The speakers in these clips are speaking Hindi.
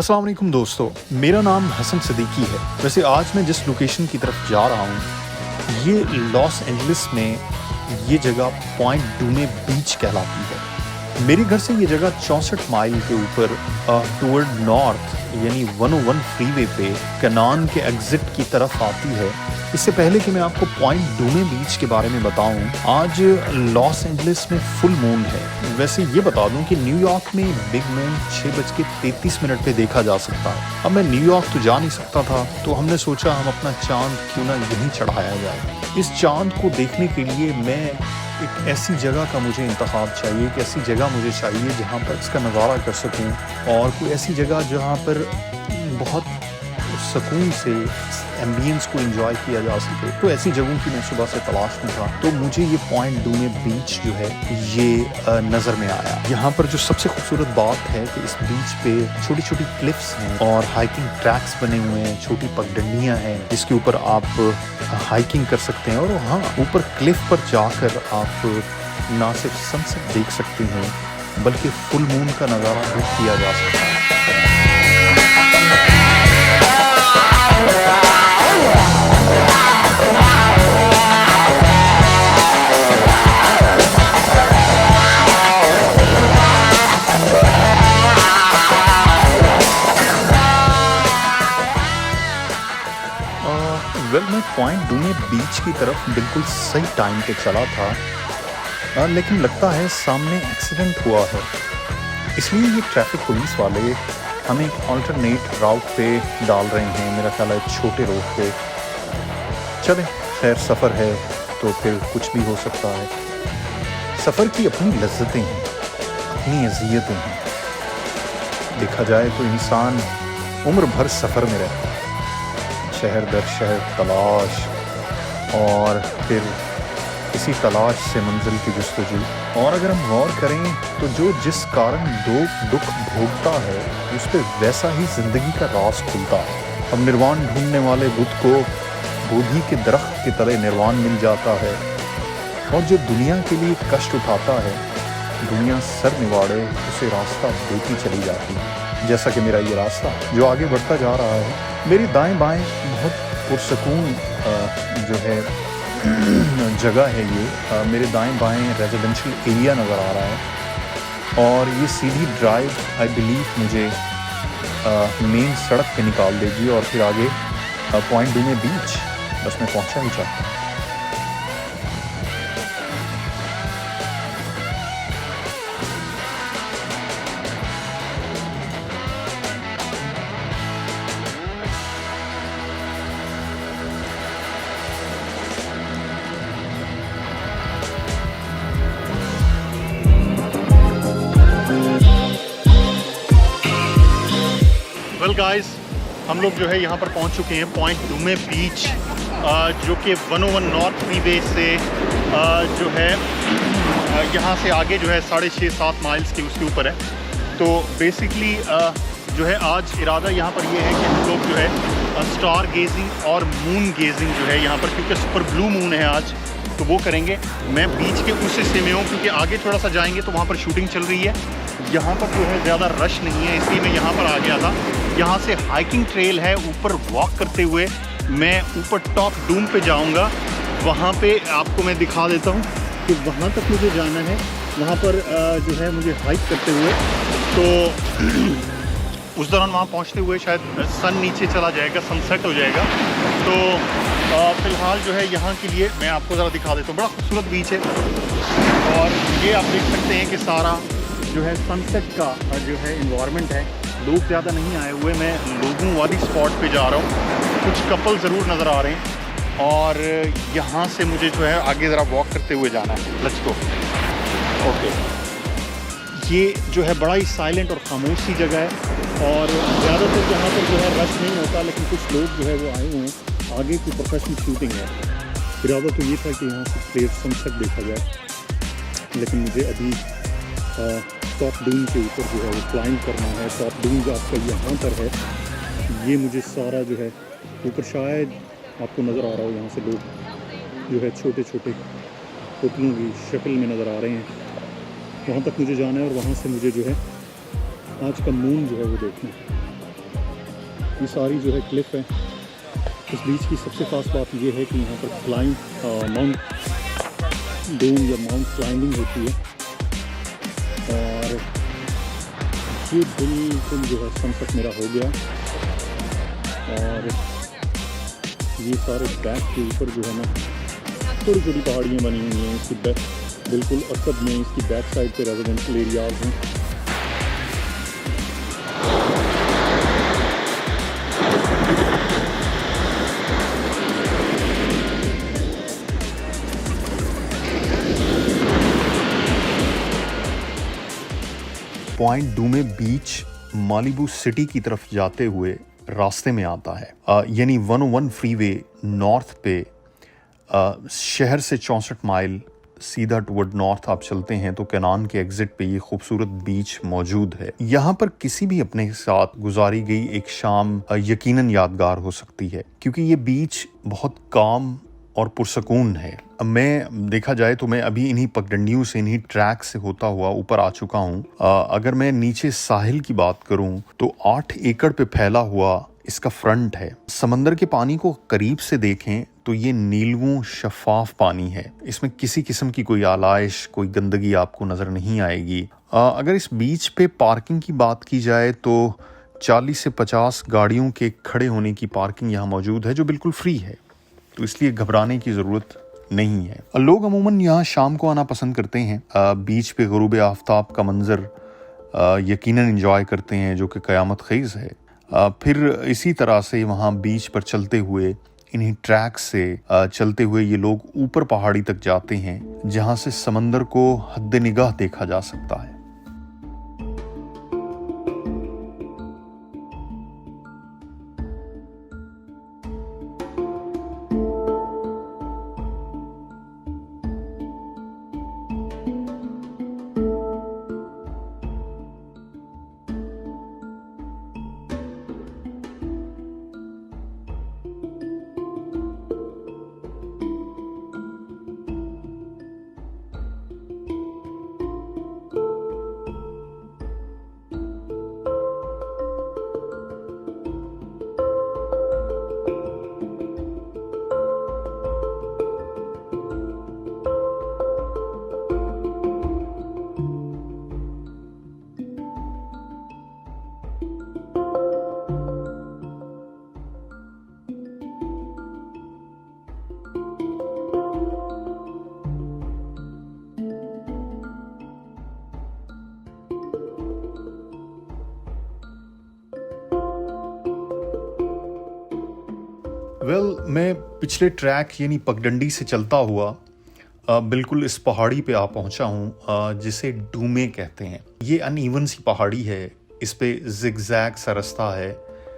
अस्सलाम वालेकुम दोस्तों, मेरा नाम हसन सिद्दीकी है। वैसे आज मैं जिस लोकेशन की तरफ जा रहा हूँ ये लॉस एंजलिस में ये जगह पॉइंट डूमे बीच कहलाती है। मेरे घर से ये जगह 64 माइल के ऊपर टुवर्ड नॉर्थ यानी 101 फ्रीवे पे कनान के एग्जिट की तरफ आती है। इससे पहले कि मैं आपको पॉइंट डूमे बीच के बारे में बताऊं, आज लॉस एंजलिस में फुल मून है। वैसे ये बता दूं कि न्यूयॉर्क में बिग मून 6:33 पे देखा जा सकता है। अब मैं न्यूयॉर्क तो जा नहीं सकता था, तो हमने सोचा हम अपना चांद क्यों ना यहीं चढ़ाया जाए। इस चांद को देखने के लिए मैं एक ऐसी जगह का मुझे इंतखाब चाहिए, एक ऐसी जगह मुझे चाहिए जहाँ पर इसका नज़ारा कर सकूँ, और कोई ऐसी जगह जहाँ पर बहुत सुकून से एम्बियंस को एंजॉय किया जा सके। तो ऐसी जगहों की मैं सुबह से तलाश में था, तो मुझे ये पॉइंट डूमे बीच जो है ये नज़र में आया। यहाँ पर जो सबसे खूबसूरत बात है कि इस बीच पे छोटी छोटी क्लिफ्स हैं और हाइकिंग ट्रैक्स बने हुए हैं, छोटी पगडंडियाँ हैं जिसके ऊपर आप हाइकिंग कर सकते हैं। और हाँ, ऊपर क्लिफ पर जाकर आप ना सिर्फ सनसेट देख सकते हैं बल्कि फुल मून का नज़ारा भी किया जा सकता है। मैं पॉइंट डूमे बीच की तरफ बिल्कुल सही टाइम पे चला था, लेकिन लगता है सामने एक्सीडेंट हुआ है। इसलिए ये ट्रैफिक पुलिस वाले हमें एक अल्टरनेट राउट पे डाल रहे हैं, मेरा ख्याल है छोटे रोड पे। चलें, खैर सफ़र है तो फिर कुछ भी हो सकता है। सफ़र की अपनी लज्जतें हैं, अपनी अज़ियतें हैं। देखा जाए तो इंसान उम्र भर सफ़र में रहता है, शहर दर शहर तलाश, और फिर इसी तलाश से मंजिल की जुस्तजू। और अगर हम गौर करें तो जो जिस कारण दुख भोगता है उस पर वैसा ही ज़िंदगी का राज खुलता है। अब निर्वाण ढूंढने वाले बुद्ध को बोधि के दरख्त के तले निर्वाण मिल जाता है, और जो दुनिया के लिए कष्ट उठाता है दुनिया सर निवाड़े उसे रास्ता देती चली जाती है। जैसा कि मेरा ये रास्ता जो आगे बढ़ता जा रहा है, मेरी दाएं बाएं बहुत पुरसकून जो है जगह है ये। मेरे दाएं बाएं रेजिडेंशियल एरिया नज़र आ रहा है, और ये सीधी ड्राइव आई बिलीव मुझे मेन सड़क पे निकाल देगी, और फिर आगे पॉइंट डूमे बीच बस मैं पहुंचा ही चाहता हूँ। वेल गाइस, हम लोग जो है यहाँ पर पहुँच चुके हैं पॉइंट डूमे बीच, जो कि 101 नॉर्थ फ्रीवे से जो है यहाँ से आगे जो है 6.5-7 माइल्स के उसके ऊपर है। तो बेसिकली जो है आज इरादा यहाँ पर ये है कि हम लोग जो है स्टार गेजिंग और मून गेजिंग जो है यहाँ पर, क्योंकि सुपर ब्लू मून है आज, तो वो करेंगे। मैं बीच के उस हिस्से में हूँ क्योंकि आगे थोड़ा सा जाएंगे तो वहाँ पर शूटिंग चल रही है। यहाँ पर जो है ज़्यादा रश नहीं है, इसलिए मैं यहाँ पर आ गया था। यहाँ से हाइकिंग ट्रेल है, ऊपर वॉक करते हुए मैं ऊपर टॉप डूम पे जाऊँगा। वहाँ पे आपको मैं दिखा देता हूँ कि वहाँ तक मुझे जाना है। वहाँ पर जो है मुझे हाइक करते हुए, तो उस दौरान वहाँ पहुँचते हुए शायद सन नीचे चला जाएगा, सनसेट हो जाएगा। तो फ़िलहाल जो है यहाँ के लिए मैं आपको ज़रा दिखा देता हूँ। बड़ा खूबसूरत बीच है, और ये आप देख सकते हैं कि सारा जो है सनसेट का जो है इन्वायरमेंट है। लोग ज़्यादा नहीं आए हुए, मैं लोगों वाली स्पॉट पे जा रहा हूँ। कुछ कपल ज़रूर नज़र आ रहे हैं, और यहाँ से मुझे जो है आगे ज़रा वॉक करते हुए जाना है। Let's go. ओके, ये जो है बड़ा ही साइलेंट और खामोश सी जगह है, और ज़्यादातर यहाँ पर जो है रश नहीं होता, लेकिन कुछ लोग जो है वो आए हुए हैं। आगे की प्रोफेशनल शूटिंग है। इरादा तो ये था कि यहाँ से क्लियर सनसेट देखा जाए, लेकिन मुझे अभी टॉप डूम के ऊपर जो है वो क्लाइंब करना है। टॉप डूम जो आपका यहाँ पर है, ये मुझे सारा जो है ऊपर शायद आपको नज़र आ रहा हो, यहाँ से लोग जो है छोटे छोटे पुतलों की शक्ल में नज़र आ रहे हैं। वहाँ तक मुझे जाना है, और वहाँ से मुझे जो है आज का मून जो है वो देखना है। ये सारी जो है क्लिफ है। इस बीच की सबसे ख़ास बात ये है कि यहाँ पर माउंट डूम या माउंट क्लाइंबिंग होती है। और ये बिल्कुल जो है सनसेट मेरा हो गया और ये सारे बैक के ऊपर जो है ना छोटी छोटी पहाड़ियाँ बनी हुई हैं। इसकी बिल्कुल अकब में इसकी बैक साइड पे रेजिडेंशियल एरियाज हैं। पॉइंट डूमे बीच मालिबू सिटी की तरफ जाते हुए रास्ते में आता है। यानी 101 फ्रीवे नॉर्थ पे शहर से 64 माइल सीधा टुवर्ड नॉर्थ आप चलते हैं तो कैनान के एग्जिट पे ये खूबसूरत बीच मौजूद है। यहाँ पर किसी भी अपने साथ गुजारी गई एक शाम यकीनन यादगार हो सकती है, क्योंकि ये बीच बहुत काम और पुरसकून है। मैं देखा जाए तो मैं अभी इन्हीं पगडंडियों से, इन्हीं ट्रैक से होता हुआ ऊपर आ चुका हूँ। अगर मैं नीचे साहिल की बात करूँ तो 8 एकड़ पे फैला हुआ इसका फ्रंट है। समंदर के पानी को करीब से देखें तो ये नीलवू शफाफ पानी है। इसमें किसी किस्म की कोई आलाइश, कोई गंदगी आपको नजर नहीं आएगी। अगर इस बीच पे पार्किंग की बात की जाए तो 40 से 50 गाड़ियों के खड़े होने की पार्किंग यहाँ मौजूद है, जो बिल्कुल फ्री है, तो इसलिए घबराने की ज़रूरत नहीं है। लोग अमूमन यहाँ शाम को आना पसंद करते हैं। बीच पे गुरूब आफ्ताब का मंजर यकीनन एंजॉय करते हैं, जो कि क़यामत ख़ेज़ है। फिर इसी तरह से वहाँ बीच पर चलते हुए, इन्हीं ट्रैक से चलते हुए ये लोग ऊपर पहाड़ी तक जाते हैं, जहाँ से समंदर को हद निगाह देखा जा सकता है। मैं पिछले ट्रैक यानी पगडंडी से चलता हुआ बिल्कुल इस पहाड़ी पे आ पहुंचा हूँ, जिसे डूमे कहते हैं। ये अनइवन सी पहाड़ी है, इस पे जिगजैग सा रास्ता है,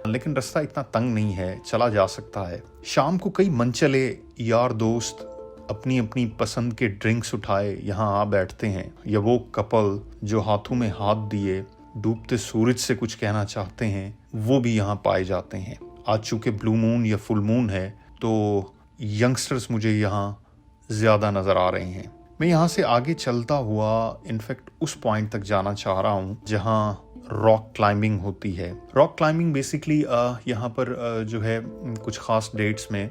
लेकिन रास्ता इतना तंग नहीं है, चला जा सकता है। शाम को कई मनचले यार दोस्त अपनी अपनी पसंद के ड्रिंक्स उठाए यहाँ आ बैठते हैं, या वो कपल जो हाथों में हाथ दिए डूबते सूरज से कुछ कहना चाहते हैं, वो भी यहाँ पाए जाते हैं। आज चूँकि ब्लू मून या फुल मून है तो यंगस्टर्स मुझे यहाँ ज़्यादा नज़र आ रहे हैं। मैं यहाँ से आगे चलता हुआ इनफैक्ट उस पॉइंट तक जाना चाह रहा हूँ जहाँ रॉक क्लाइंबिंग होती है। रॉक क्लाइंबिंग बेसिकली यहाँ पर जो है कुछ ख़ास डेट्स में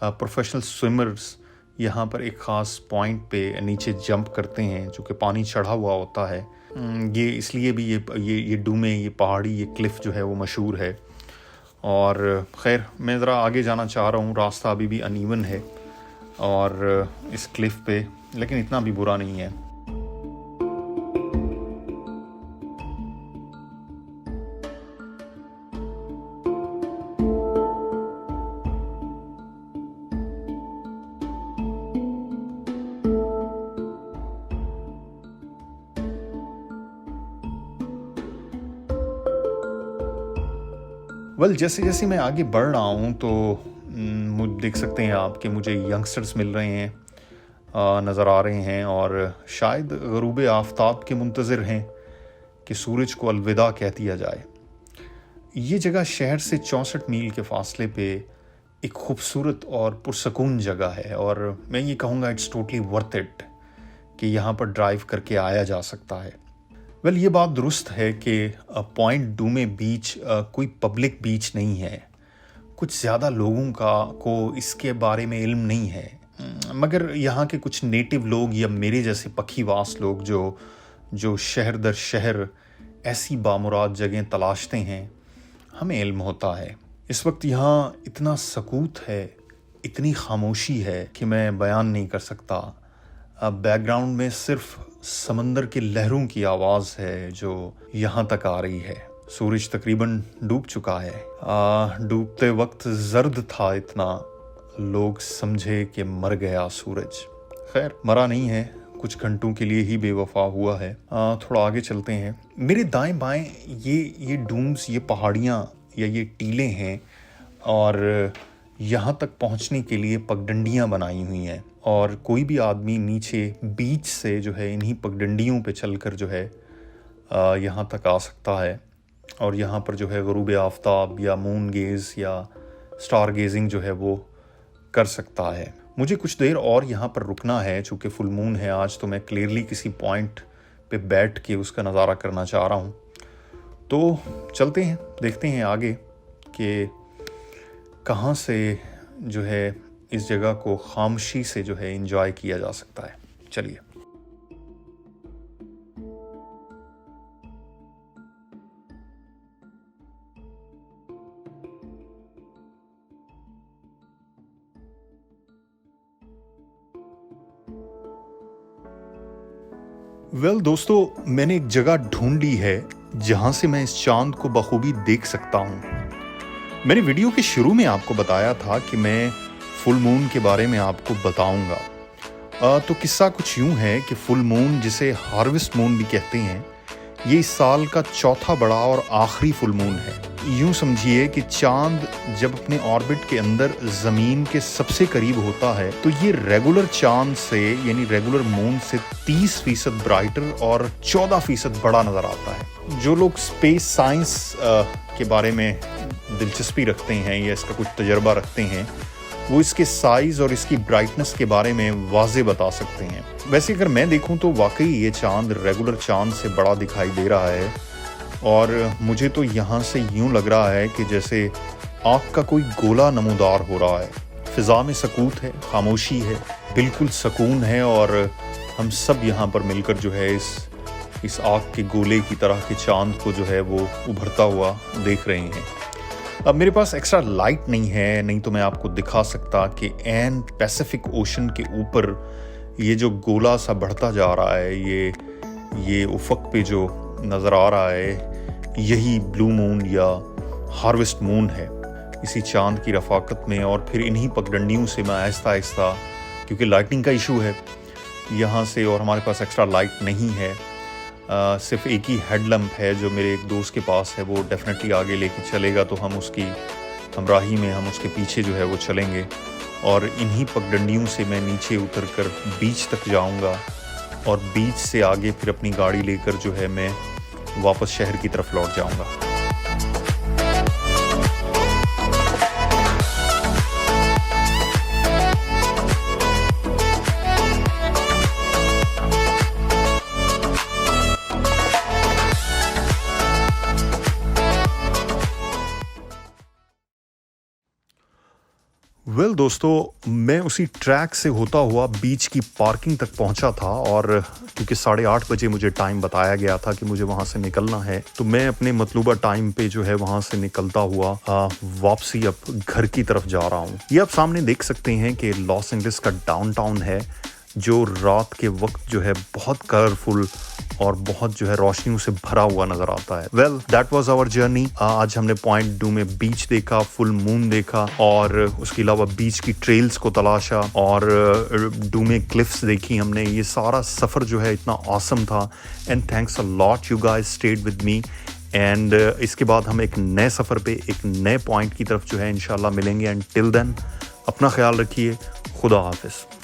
प्रोफेशनल स्विमर्स यहाँ पर एक ख़ास पॉइंट पे नीचे जंप करते हैं, जो कि पानी चढ़ा हुआ होता है। ये इसलिए भी ये डूमे, ये पहाड़ी, ये क्लिफ जो है वो मशहूर है। और ख़ैर मैं ज़रा आगे जाना चाह रहा हूँ, रास्ता अभी भी अनइवन है और इस क्लिफ पे, लेकिन इतना भी बुरा नहीं है। जैसे जैसे मैं आगे बढ़ रहा हूँ तो देख सकते हैं आप कि मुझे यंगस्टर्स मिल रहे हैं, नज़र आ रहे हैं, और शायद ग़ुरूब आफ्ताब के मुंतज़िर हैं कि सूरज को अलविदा कह दिया जाए। ये जगह शहर से 64 मील के फासले पे एक खूबसूरत और पुरसकून जगह है, और मैं ये कहूँगा इट्स टोटली वर्थ इट कि यहाँ पर ड्राइव करके आया जा सकता है। वेल ये बात दुरुस्त है कि पॉइंट डूमे बीच कोई पब्लिक बीच नहीं है। कुछ ज़्यादा लोगों को इसके बारे में इल्म नहीं है, मगर यहाँ के कुछ नेटिव लोग या मेरे जैसे पखीवास लोग जो शहर दर शहर ऐसी बामुराद जगहें तलाशते हैं, हमें इल्म होता है। इस वक्त यहाँ इतना सकूत है, इतनी खामोशी है कि मैं बयान नहीं कर सकता। बैकग्राउंड में सिर्फ समंदर की लहरों की आवाज़ है जो यहाँ तक आ रही है। सूरज तकरीबन डूब चुका है। डूबते वक्त जर्द था इतना, लोग समझे कि मर गया सूरज। खैर, मरा नहीं है, कुछ घंटों के लिए ही बेवफा हुआ है। थोड़ा आगे चलते हैं। मेरे दाएं बाएं ये डूम्स, ये पहाड़ियाँ या ये टीले हैं, और यहाँ तक पहुँचने के लिए पगडंडियाँ बनाई हुई हैं, और कोई भी आदमी नीचे बीच से जो है इन्हीं पगडंडियों पे चलकर जो है यहाँ तक आ सकता है, और यहाँ पर जो है ग़ुरूब आफ्ताब या मून गेज़ या स्टार गेजिंग जो है वो कर सकता है। मुझे कुछ देर और यहाँ पर रुकना है, चूँकि फुल मून है आज, तो मैं क्लियरली किसी पॉइंट पे बैठ के उसका नज़ारा करना चाह रहा हूँ। तो चलते हैं, देखते हैं आगे कि कहाँ से जो है इस जगह को खामोशी से जो है एंजॉय किया जा सकता है। चलिए। वेल दोस्तों, मैंने एक जगह ढूंढ ली है जहां से मैं इस चांद को बखूबी देख सकता हूं। मैंने वीडियो के शुरू में आपको बताया था कि मैं फुल मून के बारे में आपको बताऊंगा। तो किस्सा कुछ यूं है कि फुल मून, जिसे हार्वेस्ट मून भी कहते हैं, ये इस साल का चौथा बड़ा और आखिरी फुल मून है। यूं समझिए कि चांद जब अपने ऑर्बिट के अंदर ज़मीन के सबसे करीब होता है तो ये रेगुलर चांद से, यानी रेगुलर मून से 30% ब्राइटर और 14% बड़ा नज़र आता है। जो लोग स्पेस साइंस के बारे में दिलचस्पी रखते हैं या इसका कुछ तजर्बा रखते हैं, वो इसके साइज़ और इसकी ब्राइटनेस के बारे में वाज़े बता सकते हैं। वैसे अगर मैं देखूं तो वाकई ये चांद रेगुलर चांद से बड़ा दिखाई दे रहा है, और मुझे तो यहाँ से यूं लग रहा है कि जैसे आग का कोई गोला नमूदार हो रहा है। फ़िज़ा में सकूत है, खामोशी है, बिल्कुल सुकून है, और हम सब यहाँ पर मिलकर जो है इस आग के गोले की तरह के चांद को जो है वो उभरता हुआ देख रहे हैं। अब मेरे पास एक्स्ट्रा लाइट नहीं है, नहीं तो मैं आपको दिखा सकता कि एन पैसिफिक ओशन के ऊपर ये जो गोला सा बढ़ता जा रहा है, ये उफ़क़ पे जो नज़र आ रहा है, यही ब्लू मून या हार्वेस्ट मून है। इसी चांद की रफ़ाकत में और फिर इन्हीं पगडंडियों से मैं आहिस्ता आहिस्ता, क्योंकि लाइटनिंग का इशू है यहाँ से और हमारे पास एक्स्ट्रा लाइट नहीं है, सिर्फ एक ही हेडलैम्प है जो मेरे एक दोस्त के पास है। वो डेफिनेटली आगे लेके चलेगा तो हम उसकी हमराही में हम उसके पीछे जो है वो चलेंगे, और इन्हीं पगडंडियों से मैं नीचे उतरकर बीच तक जाऊंगा, और बीच से आगे फिर अपनी गाड़ी लेकर जो है मैं वापस शहर की तरफ लौट जाऊंगा। वेल दोस्तों, मैं उसी ट्रैक से होता हुआ बीच की पार्किंग तक पहुंचा था, और क्योंकि 8:30 बजे मुझे टाइम बताया गया था कि मुझे वहां से निकलना है, तो मैं अपने मतलूबा टाइम पे जो है वहां से निकलता हुआ वापसी अब घर की तरफ जा रहा हूं। ये आप सामने देख सकते हैं कि लॉस एंजलिस का डाउनटाउन है, जो रात के वक्त जो है बहुत कलरफुल और बहुत जो है रोशनियों से भरा हुआ नजर आता है। Well, that was our journey. आज हमने पॉइंट डूमे बीच देखा, फुल मून देखा, और उसके अलावा बीच की ट्रेल्स को तलाशा, और डूमे क्लिफ्स देखी हमने। ये सारा सफ़र जो है इतना ऑसम था, and thanks a lot you guys stayed with me. And इसके बाद हम एक नए सफ़र पे एक नए पॉइंट की तरफ जो है इंशाल्लाह मिलेंगे। एंड टिल देन अपना ख्याल रखिए। खुदा हाफिज़।